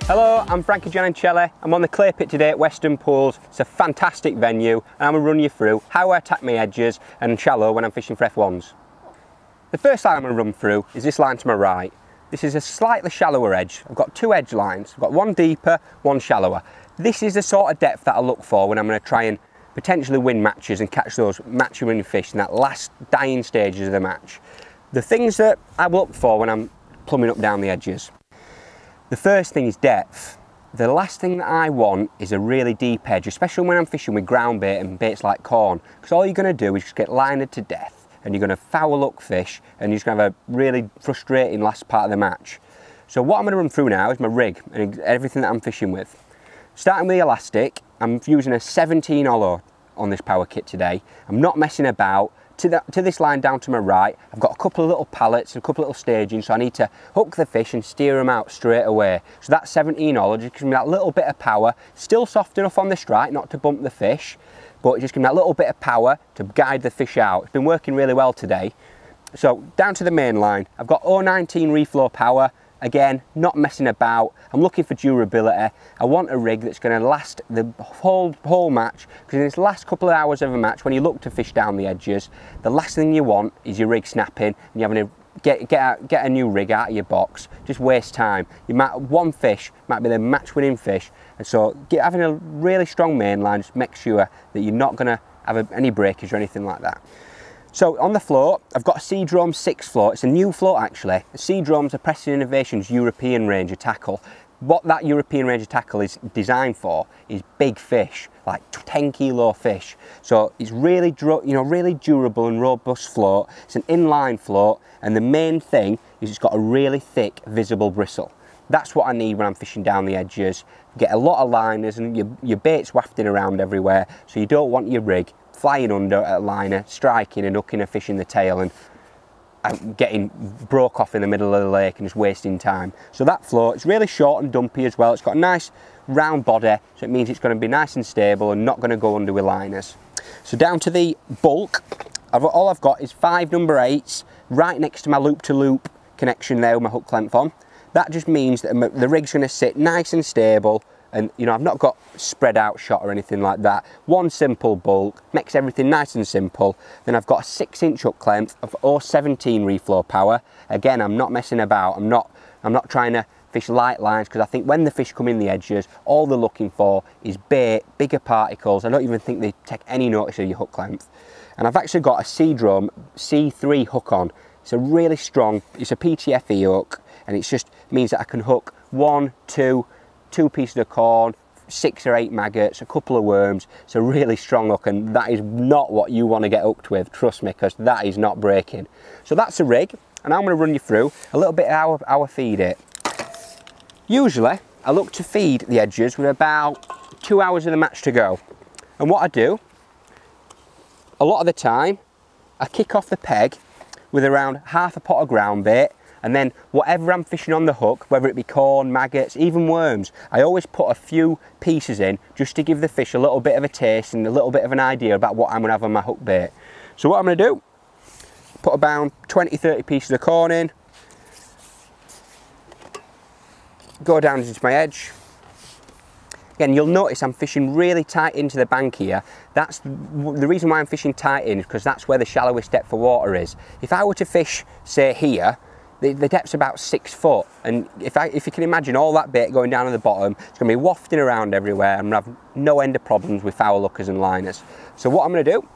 Hello, I'm Frankie Gianoncelli. I'm on the clay pit today at Weston Pools. It's a fantastic venue and I'm going to run you through how I attack my edges and shallow when I'm fishing for F1s. The first line I'm going to run through is this line to my right. This is a slightly shallower edge. I've got two edge lines. I've got one deeper, one shallower. This is the sort of depth that I look for when I'm going to try and potentially win matches and catch those match-winning fish in that last dying stages of the match. The things that I look for when I'm plumbing up down the edges. The first thing is depth. The last thing that I want is a really deep edge, especially when I'm fishing with ground bait and baits like corn, because all you're going to do is just get linered to death and you're going to foul up fish and you're just going to have a really frustrating last part of the match. So what I'm going to run through now is my rig and everything that I'm fishing with. Starting with the elastic, I'm using a 17 hollow on this power kit today. I'm not messing about. To this line down to my right, I've got a couple of little pallets and a couple of little stagings, so I need to hook the fish and steer them out straight away. So that 17 hollow just gives me that little bit of power, still soft enough on the strike not to bump the fish, but it just gives me that little bit of power to guide the fish out. It's been working really well today. So down to the main line, I've got 019 reflow power. Again, not messing about. I'm looking for durability. I want a rig that's going to last the whole match, because in this last couple of hours of a match, when you look to fish down the edges, the last thing you want is your rig snapping and you're having to get a new rig out of your box. Just waste time. One fish might be the match-winning fish, and so having a really strong main line just makes sure that you're not going to have any breakage or anything like that. So on the float, I've got a Seadrome 6 float. It's a new float actually. The Seadrome's a Preston Innovations European range of tackle. What that European range of tackle is designed for is big fish, like 10 kilo fish. So it's really, really durable and robust float. It's an inline float, and the main thing is it's got a really thick, visible bristle. That's what I need when I'm fishing down the edges. Get a lot of liners and your bait's wafting around everywhere, so you don't want your rig flying under a liner, striking and hooking a fish in the tail and getting broke off in the middle of the lake and just wasting time. So that float, it's really short and dumpy as well. It's got a nice round body, so it means it's going to be nice and stable and not going to go under with liners. So down to the bulk, all I've got is 5 number 8s right next to my loop-to-loop connection there with my hook length on. That just means that the rig's going to sit nice and stable. And I've not got spread out shot or anything like that. One simple bulk, makes everything nice and simple. Then I've got a 6-inch hook length of 017 reflow power. Again, I'm not messing about. I'm not trying to fish light lines, because I think when the fish come in the edges, all they're looking for is bait, bigger particles. I don't even think they take any notice of your hook length. And I've actually got a Seadrome C3 hook on. It's a really strong, it's a PTFE hook, and it means that I can hook 1, 2 pieces of corn, 6 or 8 maggots, a couple of worms. It's a really strong hook, and that is not what you want to get hooked with, trust me, because that is not breaking. So that's a rig, and I'm going to run you through a little bit of how I feed it. Usually, I look to feed the edges with about 2 hours of the match to go. And what I do, a lot of the time, I kick off the peg with around half a pot of ground bait, and then whatever I'm fishing on the hook, whether it be corn, maggots, even worms, I always put a few pieces in just to give the fish a little bit of a taste and a little bit of an idea about what I'm going to have on my hook bait. So what I'm going to do, put about 20-30 pieces of corn in, go down into my edge. Again, you'll notice I'm fishing really tight into the bank here. That's the reason why I'm fishing tight in, is because that's where the shallowest depth of water is. If I were to fish, say here, the depth's about 6 foot, and if you can imagine all that bait going down at the bottom, it's going to be wafting around everywhere, and I'm going to have no end of problems with foul hookers and liners. So what I'm going to do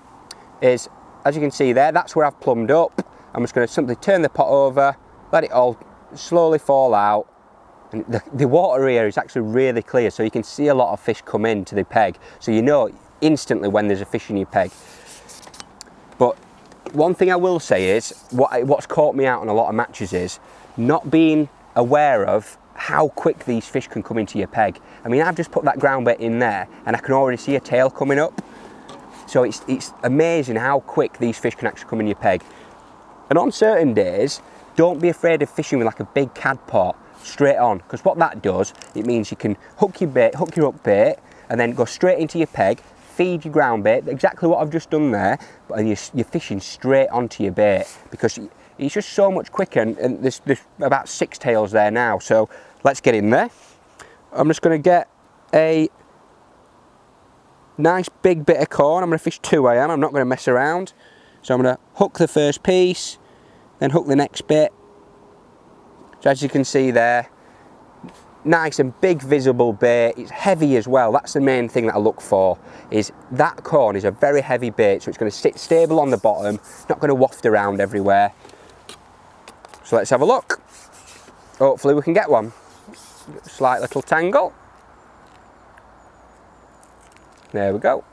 is, as you can see there, that's where I've plumbed up. I'm just going to simply turn the pot over, let it all slowly fall out, and the water here is actually really clear, so you can see a lot of fish come into the peg, so you know instantly when there's a fish in your peg. But one thing I will say is, what's caught me out on a lot of matches is not being aware of how quick these fish can come into your peg. I mean, I've just put that ground bait in there and I can already see a tail coming up. So it's amazing how quick these fish can actually come in your peg. And on certain days, don't be afraid of fishing with like a big cad pot straight on, because what that does, it means you can hook your hook bait and then go straight into your peg, feed your ground bait, exactly what I've just done there, and you're fishing straight onto your bait, because it's just so much quicker. And there's about 6 tails there now, so let's get in there. I'm just going to get a nice big bit of corn. I'm going to fish 2 I'm not going to mess around. So I'm going to hook the first piece, then hook the next bit. So as you can see there, nice and big visible bait. It's heavy as well. That's the main thing that I look for, is that corn is a very heavy bait, so it's going to sit stable on the bottom, not going to waft around everywhere. So let's have a look. Hopefully we can get one. Slight little tangle. There we go.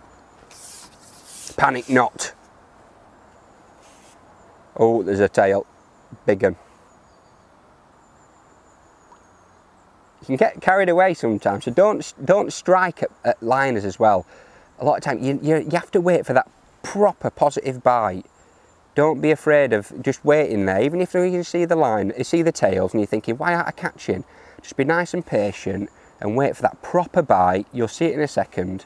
Panic not. Oh, there's a tail. Big one. You can get carried away sometimes, so don't strike at liners as well. A lot of time you have to wait for that proper positive bite. Don't be afraid of just waiting there, even if you can see the line, you see the tails, and you're thinking, why aren't I catching? Just be nice and patient and wait for that proper bite. You'll see it in a second.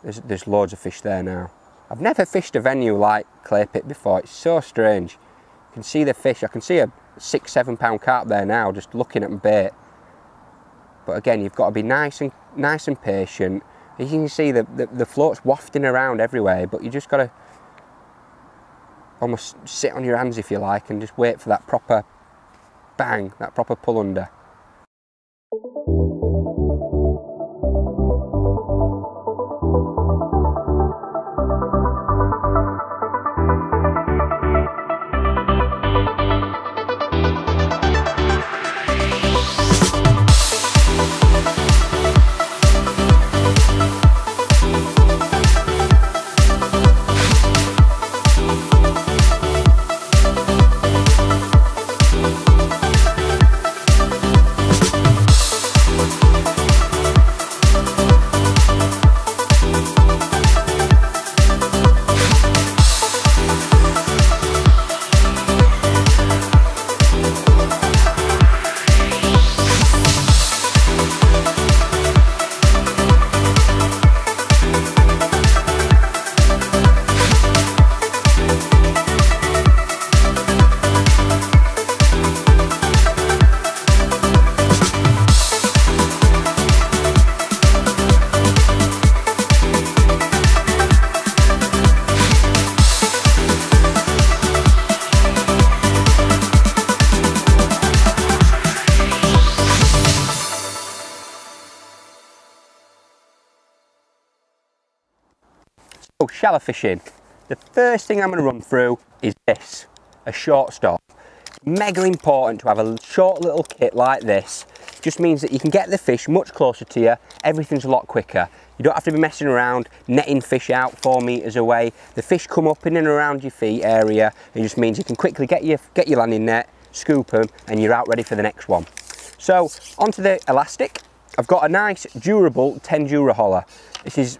There's loads of fish there now. I've never fished a venue like Clay Pit before. It's so strange. You can see the fish. I can see a 6-7 pound carp there now, just looking at my bait. But again, you've got to be nice and patient. You can see the float's wafting around everywhere, but you just got to almost sit on your hands, if you like, and just wait for that proper bang, that proper pull under. So shallow fishing, the first thing I'm going to run through is this, a short stop. Mega important to have a short little kit like this. Just means that you can get the fish much closer to you, everything's a lot quicker. You don't have to be messing around, netting fish out 4 meters away. The fish come up in and around your feet area. It just means you can quickly get your landing net, scoop them, and you're out ready for the next one. So onto the elastic. I've got a nice durable 10 Dura Holler. This is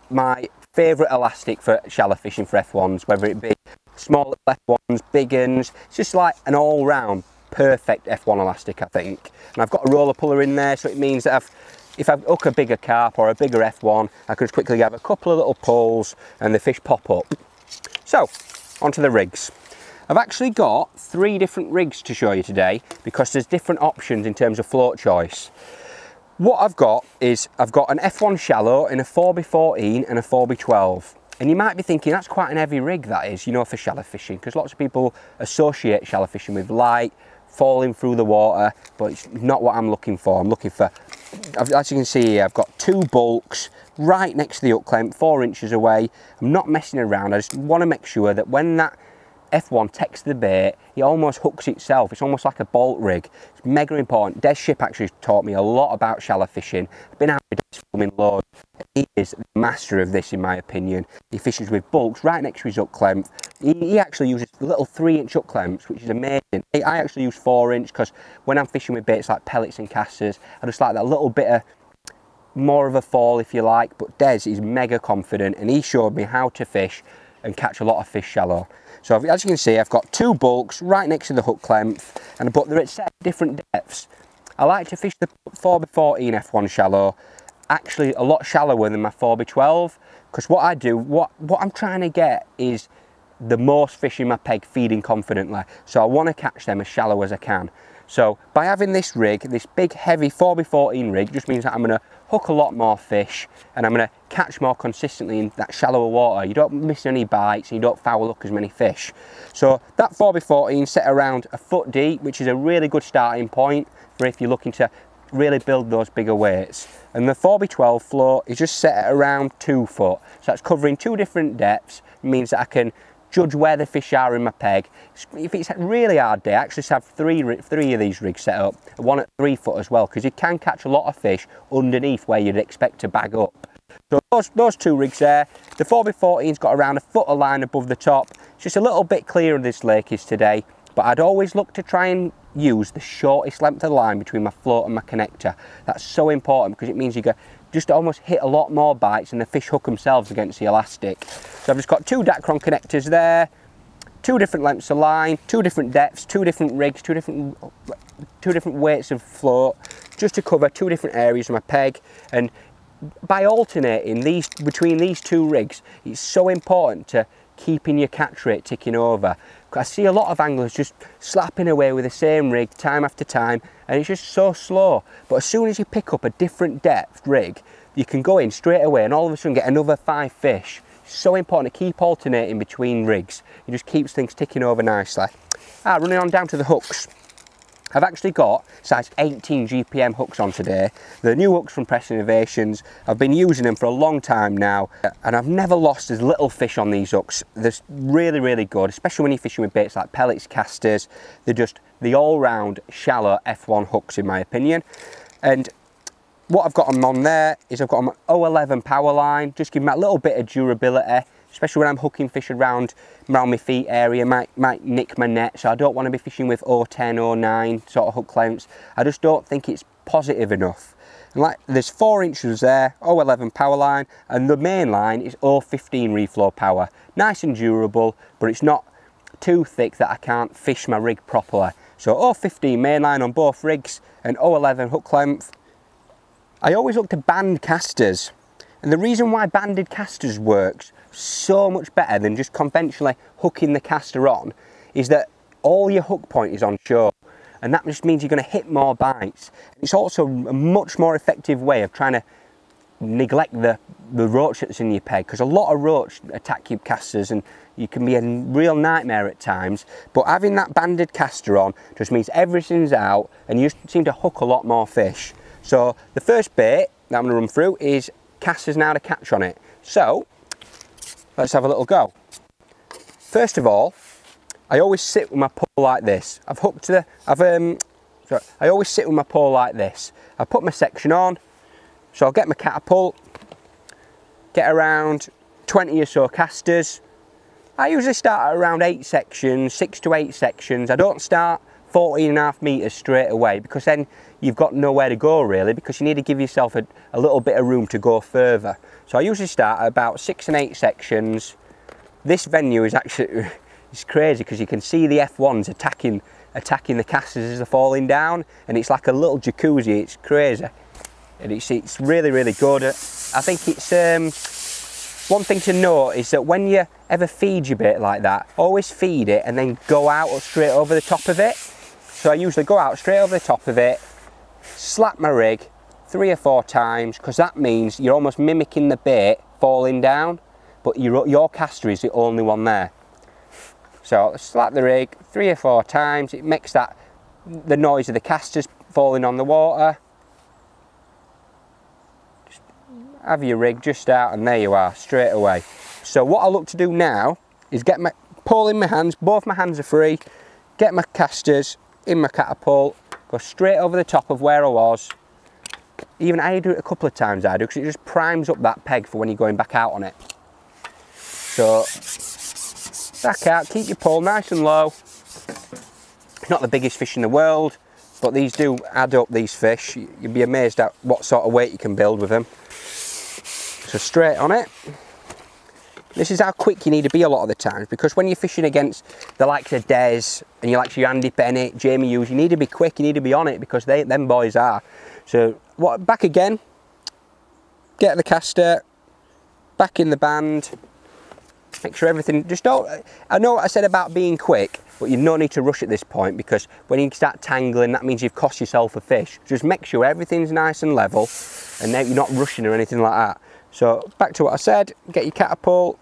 my favourite elastic for shallow fishing for F1s, whether it be small F1s, big uns. It's just like an all-round perfect F1 elastic, I think. And I've got a roller puller in there, so it means that if I hook a bigger carp or a bigger F1, I can just quickly have a couple of little pulls and the fish pop up. So, onto the rigs. I've actually got 3 different rigs to show you today because there's different options in terms of float choice. What I've got is, I've got an F1 shallow in a 4x14 and a 4x12. And you might be thinking, that's quite an heavy rig that is, you know, for shallow fishing, because lots of people associate shallow fishing with light, falling through the water, but it's not what I'm looking for. I'm looking for, as you can see here, I've got 2 bulks right next to the hook clamp, 4 inches away. I'm not messing around. I just want to make sure that when that F1 takes the bait, it almost hooks itself. It's almost like a bolt rig. It's mega important. Des Ship actually taught me a lot about shallow fishing. I've been out with Des filming loads. He is the master of this, in my opinion. He fishes with bulks right next to his hook clamp. He actually uses little 3-inch hook clamps, which is amazing. I actually use 4-inch because when I'm fishing with baits like pellets and casters, I just like that little bit of more of a fall, if you like. But Des is mega confident, and he showed me how to fish and catch a lot of fish shallow. So as you can see, I've got 2 bulks right next to the hook clamp, but they're at set different depths. I like to fish the 4x14 F1 shallow, actually a lot shallower than my 4x12, because what I do, what I'm trying to get is the most fish in my peg feeding confidently. So I want to catch them as shallow as I can. So by having this rig, this big heavy 4x14 rig, just means that I'm going to hook a lot more fish and I'm going to catch more consistently in that shallower water. You don't miss any bites and you don't foul up as many fish. So that 4x14 set around a foot deep, which is a really good starting point for if you're looking to really build those bigger weights. And the 4x12 float is just set at around 2 foot. So that's covering 2 different depths. It means that I can judge where the fish are in my peg. If it's a really hard day, I actually have three of these rigs set up, one at 3 foot as well, because you can catch a lot of fish underneath where you'd expect to bag up. So those 2 rigs there. The 4x14's got around a foot of line above the top. It's just a little bit clearer this lake is today, but I'd always look to try and use the shortest length of line between my float and my connector. That's so important because it means you get just almost hit a lot more bites and the fish hook themselves against the elastic. So I've just got 2 Dacron connectors there, 2 different lengths of line, 2 different depths, 2 different rigs, 2 different weights of float, just to cover 2 different areas of my peg. And by alternating between these 2 rigs, it's so important to keeping your catch rate ticking over. I see a lot of anglers just slapping away with the same rig time after time, and it's just so slow. But as soon as you pick up a different depth rig, you can go in straight away and all of a sudden get another 5 fish. It's so important to keep alternating between rigs. It just keeps things ticking over nicely. Running on down to the hooks. I've actually got size 18 GPM hooks on today. The new hooks from Preston Innovations. I've been using them for a long time now, and I've never lost as little fish on these hooks. They're really, really good, especially when you're fishing with baits like pellets, casters. They're just the all-round shallow F1 hooks, in my opinion. And what I've got them on there is I've got them 011 power line, just give them that little bit of durability, especially when I'm hooking fish around my feet area, might nick my net, so I don't want to be fishing with 010, 09 sort of hook lengths. I just don't think it's positive enough. And like, there's 4 inches there, 011 power line, and the main line is 015 reflow power. Nice and durable, but it's not too thick that I can't fish my rig properly. So 015 main line on both rigs and 011 hook length. I always look to band casters, and the reason why banded casters works so much better than just conventionally hooking the caster on is that all your hook point is on show, and that just means you're going to hit more bites. It's also a much more effective way of trying to neglect the roach that's in your peg, because a lot of roach attack your casters and you can be a real nightmare at times. But having that banded caster on just means everything's out and you just seem to hook a lot more fish. So the first bait that I'm going to run through is casters now to catch on it. So let's have a little go. First of all, I always sit with my pole like this. I always sit with my pole like this. I put my section on, so I'll get my catapult, get around 20 or so casters. I usually start at around 8 sections, 6 to 8 sections. I don't start 14.5 metres straight away, because then you've got nowhere to go really, because you need to give yourself a little bit of room to go further. So I usually start at about 6 and 8 sections. This venue is actually, it's crazy because you can see the F1s attacking the casters as they're falling down, and it's like a little jacuzzi. It's crazy, and it's really, really good. I think it's one thing to note is that when you ever feed your bait like that, always feed it and then go out or straight over the top of it. So I usually go out straight over the top of it, slap my rig 3 or 4 times, because that means you're almost mimicking the bait falling down, but your caster is the only one there. So slap the rig 3 or 4 times, it makes the noise of the casters falling on the water. Just have your rig just out and there you are, straight away. So what I look to do now is pole in my hands, both my hands are free, get my casters in my catapult, go straight over the top of where I was. Even I do it a couple of times, I do, because it just primes up that peg for when you're going back out on it. So, back out, keep your pole nice and low. It's not the biggest fish in the world, but these do add up, these fish. You'd be amazed at what sort of weight you can build with them. So straight on it. This is how quick you need to be a lot of the times, because when you're fishing against the likes of Des and you like your Andy Bennett, Jamie Hughes, you need to be quick, you need to be on it, because them boys are. So back again, get the caster, back in the band, make sure everything, just don't, I know what I said about being quick, but you no need to rush at this point, because when you start tangling, that means you've cost yourself a fish. Just make sure everything's nice and level, and then you're not rushing or anything like that. So back to what I said, get your catapult,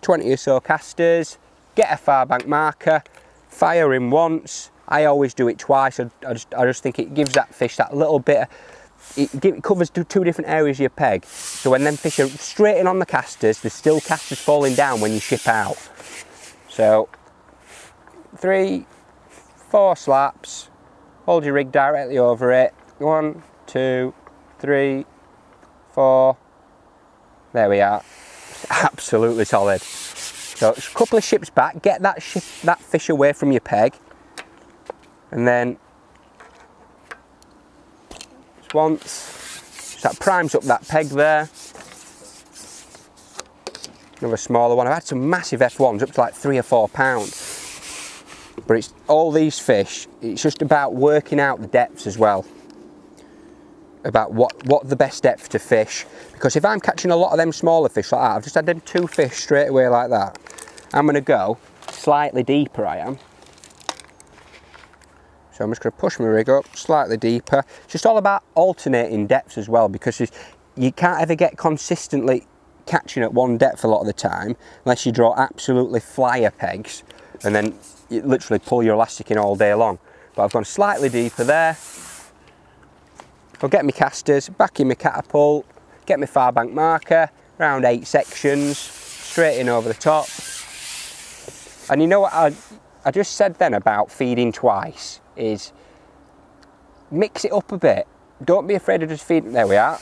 20 or so casters, get a far bank marker, fire in once. I always do it twice. I just think it gives that fish that little bit, it covers two different areas of your peg. So when them fish are straight in on the casters, there's still casters falling down when you ship out. So 3, 4 slaps, hold your rig directly over it. 1, 2, 3, 4. There we are. Absolutely solid. So a couple of ships back, get that fish away from your peg, and then just once, so that primes up that peg there. Another smaller one. I've had some massive F1s up to like 3 or 4 pounds, but it's all these fish, it's just about working out the depths as well, about what the best depth to fish. Because if I'm catching a lot of them smaller fish like that, I've just had them 2 fish straight away like that, I'm going to go slightly deeper, I am. So I'm just going to push my rig up slightly deeper. It's just all about alternating depths as well, because you can't ever get consistently catching at one depth a lot of the time unless you draw absolutely flyer pegs and then you literally pull your elastic in all day long. But I've gone slightly deeper there. I'll get my casters, back in my catapult, get my far bank marker, around 8 sections, straight in over the top. And you know what I just said then about feeding twice, is mix it up a bit. Don't be afraid of just feeding, there we are.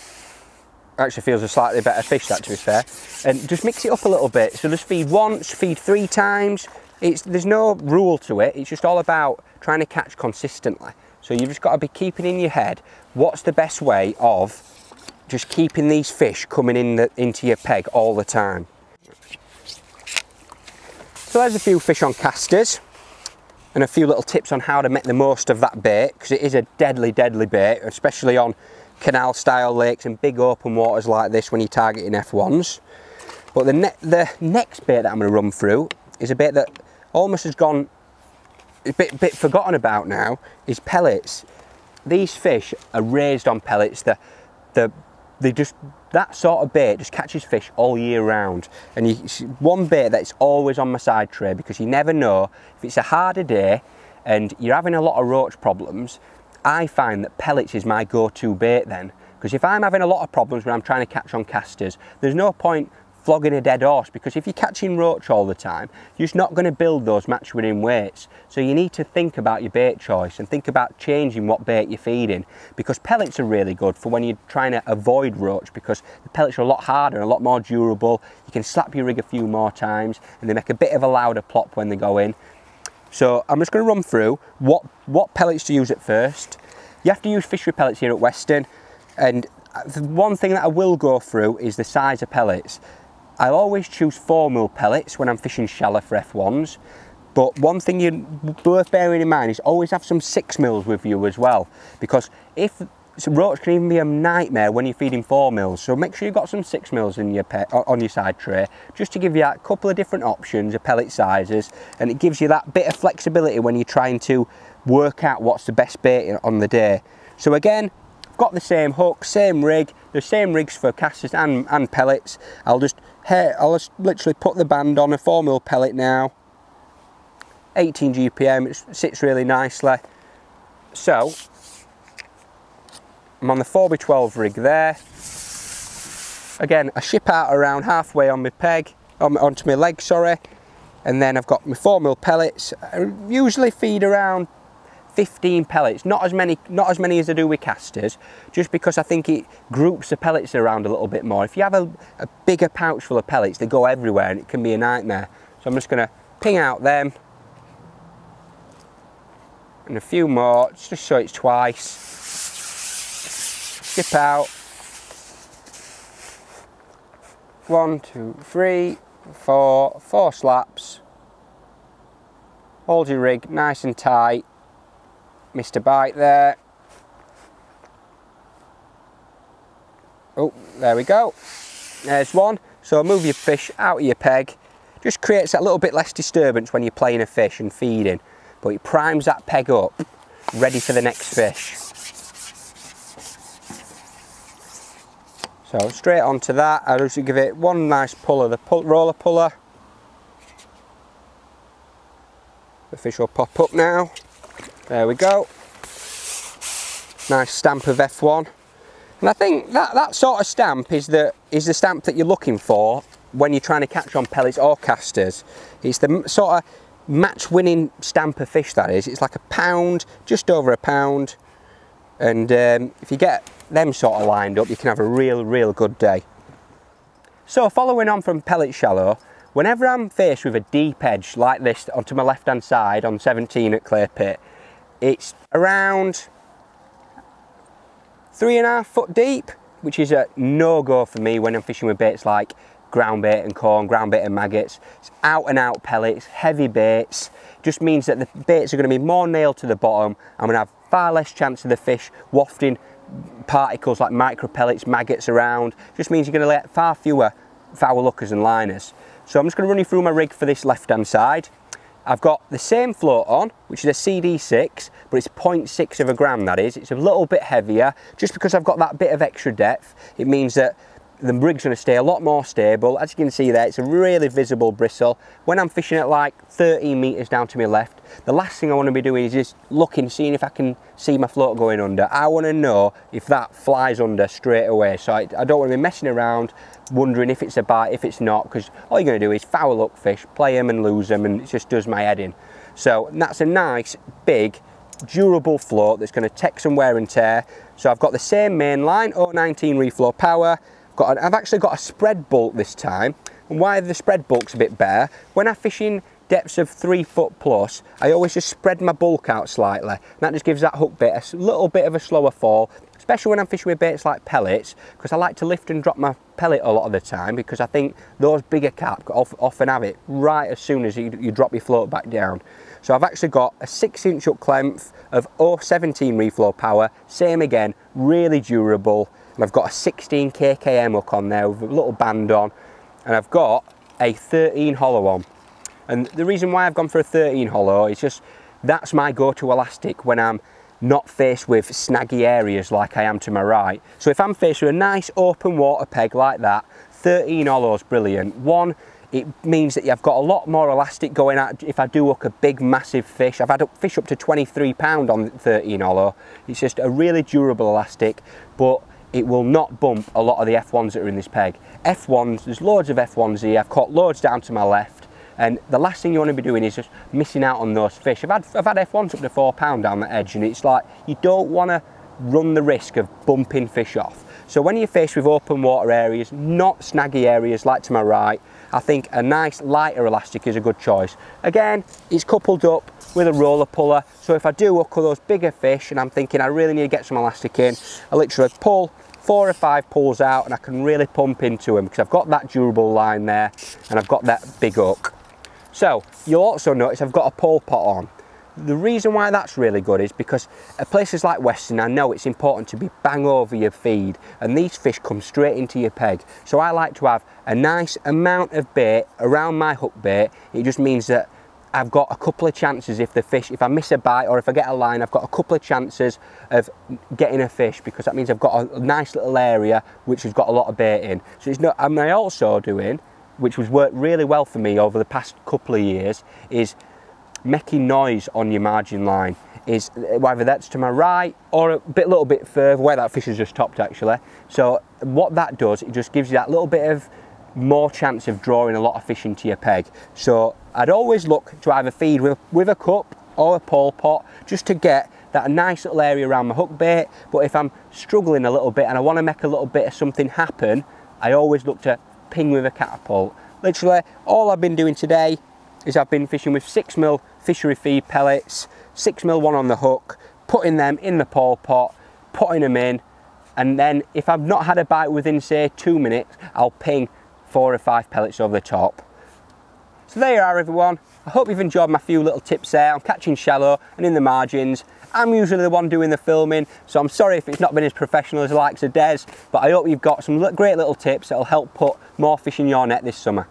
Actually feels a slightly better fish, that, to be fair. And just mix it up a little bit. So just feed once, feed 3 times. There's no rule to it, it's just all about trying to catch consistently. So you've just got to be keeping in your head, what's the best way of just keeping these fish coming into your peg all the time. So there's a few fish on casters and a few little tips on how to make the most of that bait, because it is a deadly, deadly bait, especially on canal style lakes and big open waters like this when you're targeting F1s. But the next bait that I'm going to run through is a bait that almost has gone a bit forgotten about now, is pellets. These fish are raised on pellets. That sort of bait just catches fish all year round. And one bait that's always on my side tray, because you never know if it's a harder day and you're having a lot of roach problems. I find that pellets is my go-to bait then, because if I'm having a lot of problems when I'm trying to catch on casters, there's no point flogging a dead horse, because if you're catching roach all the time, you're just not going to build those match winning weights. So you need to think about your bait choice and think about changing what bait you're feeding, because pellets are really good for when you're trying to avoid roach, because the pellets are a lot harder and a lot more durable. You can slap your rig a few more times and they make a bit of a louder plop when they go in. So I'm just going to run through what pellets to use at first. You have to use fishery pellets here at Weston, and the one thing that I will go through is the size of pellets. I'll always choose 4mm pellets when I'm fishing shallow for F1s, but one thing you're worth bearing in mind is always have some 6mm with you as well, because roach can even be a nightmare when you're feeding 4mm, so make sure you've got some 6mm in on your side tray, just to give you a couple of different options of pellet sizes, and it gives you that bit of flexibility when you're trying to work out what's the best bait on the day. So again, I've got the same hook, same rig, the same rigs for casters and pellets. I'll just literally put the band on a 4mm pellet now, 18 GPM, it sits really nicely. So I'm on the 4x12 rig there. Again, I ship out around halfway on my peg, onto my leg, sorry, And then I've got my 4mm pellets. I usually feed around 15 pellets, not as many as I do with casters, just because I think it groups the pellets around a little bit more. If you have a bigger pouch full of pellets, they go everywhere and it can be a nightmare. So I'm just going to ping out them and a few more, just so it's twice. Skip out. 1, 2, 3, 4 slaps. Hold your rig nice and tight. Missed a bite there. Oh, there we go. There's one. So move your fish out of your peg. Just creates that little bit less disturbance when you're playing a fish and feeding, but it primes that peg up, ready for the next fish. So straight onto that, I'll just give it one nice pull of the roller puller. The fish will pop up now. There we go. Nice stamp of F1. And I think that sort of stamp is the stamp that you're looking for when you're trying to catch on pellets or casters. It's the sort of match-winning stamp of fish, that is. It's like £1, just over £1. And if you get them sort of lined up, you can have a real good day. So following on from pellet shallow, whenever I'm faced with a deep edge like this onto my left hand side on 17 at Clay Pit, it's around 3.5 foot deep, which is a no-go for me when I'm fishing with baits like ground bait and corn, ground bait and maggots. It's out and out pellets, heavy baits. Just means that the baits are going to be more nailed to the bottom. I'm going to have far less chance of the fish wafting particles like micro pellets, maggots around. Just means you're going to let far fewer foul lookers and liners. So I'm just going to run you through my rig for this left hand side. I've got the same float on, which is a CD6, but it's 0.6 of a gram, that is. It's a little bit heavier. Just because I've got that bit of extra depth, it means that the rig's going to stay a lot more stable. As you can see there, it's a really visible bristle. When I'm fishing at like 13 metres down to my left, the last thing I want to be doing is just looking, seeing if I can see my float going under. I want to know if that flies under straight away. So I don't want to be messing around, wondering if it's a bite, if it's not, because all you're going to do is foul up fish, play them and lose them, and it just does my head in. So that's a nice, big, durable float that's going to take some wear and tear. So I've got the same main line, 019 reflow power. I've actually got a spread bulk this time, and why the spread bulk's a bit better, when I fish in depths of 3 foot plus, I always just spread my bulk out slightly, and that just gives that hook bait a little bit of a slower fall, especially when I'm fishing with baits like pellets, because I like to lift and drop my pellet a lot of the time, because I think those bigger carp often have it right as soon as you drop your float back down. So I've actually got a 6-inch hook length of 017 reflow power, same again, really durable. And I've got a 16 kkm hook on there with a little band on, and I've got a 13 hollow on. And the reason why I've gone for a 13 hollow is just that's my go-to elastic when I'm not faced with snaggy areas like I am to my right. So if I'm faced with a nice open water peg like that, 13 hollow's brilliant. One, it means that you've got a lot more elastic going out if I do hook a big massive fish. I've had fish up to 23 pound on 13 hollow. It's just a really durable elastic, but it will not bump a lot of the F1s that are in this peg. F1s, there's loads of F1s here. I've caught loads down to my left, and the last thing you want to be doing is just missing out on those fish. I've had F1s up to 4 pound down the edge, and it's like you don't want to run the risk of bumping fish off. So when you're faced with open water areas, not snaggy areas like to my right, I think a nice lighter elastic is a good choice. Again, it's coupled up with a roller puller, so if I do hook those bigger fish and I'm thinking I really need to get some elastic in, I literally pull 4 or 5 pulls out and I can really pump into them because I've got that durable line there and I've got that big hook. So you'll also notice I've got a pole pot on. The reason why that's really good is because at places like Weston, I know it's important to be bang over your feed, and these fish come straight into your peg. So I like to have a nice amount of bait around my hook bait. It just means that I've got a couple of chances if I miss a bite or if I get a line, I've got a couple of chances of getting a fish, because that means I've got a nice little area which has got a lot of bait in. So it's not, and I also doing, which has worked really well for me over the past couple of years, is making noise on your margin line. Is whether that's to my right or a little bit further where that fish has just topped actually. So what that does, it just gives you that little bit of more chance of drawing a lot of fish into your peg. So I'd always look to either feed with a cup or a pole pot, just to get that nice little area around my hook bait. But if I'm struggling a little bit and I want to make a little bit of something happen, I always look to ping with a catapult. Literally, all I've been doing today is I've been fishing with 6mm fishery feed pellets, 6mm one on the hook, putting them in the pole pot, putting them in, and then if I've not had a bite within, say, 2 minutes, I'll ping 4 or 5 pellets over the top. So there you are, everyone. I hope you've enjoyed my few little tips there on catching shallow and in the margins. I'm usually the one doing the filming, so I'm sorry if it's not been as professional as the likes of Des, but I hope you've got some great little tips that'll help put more fish in your net this summer.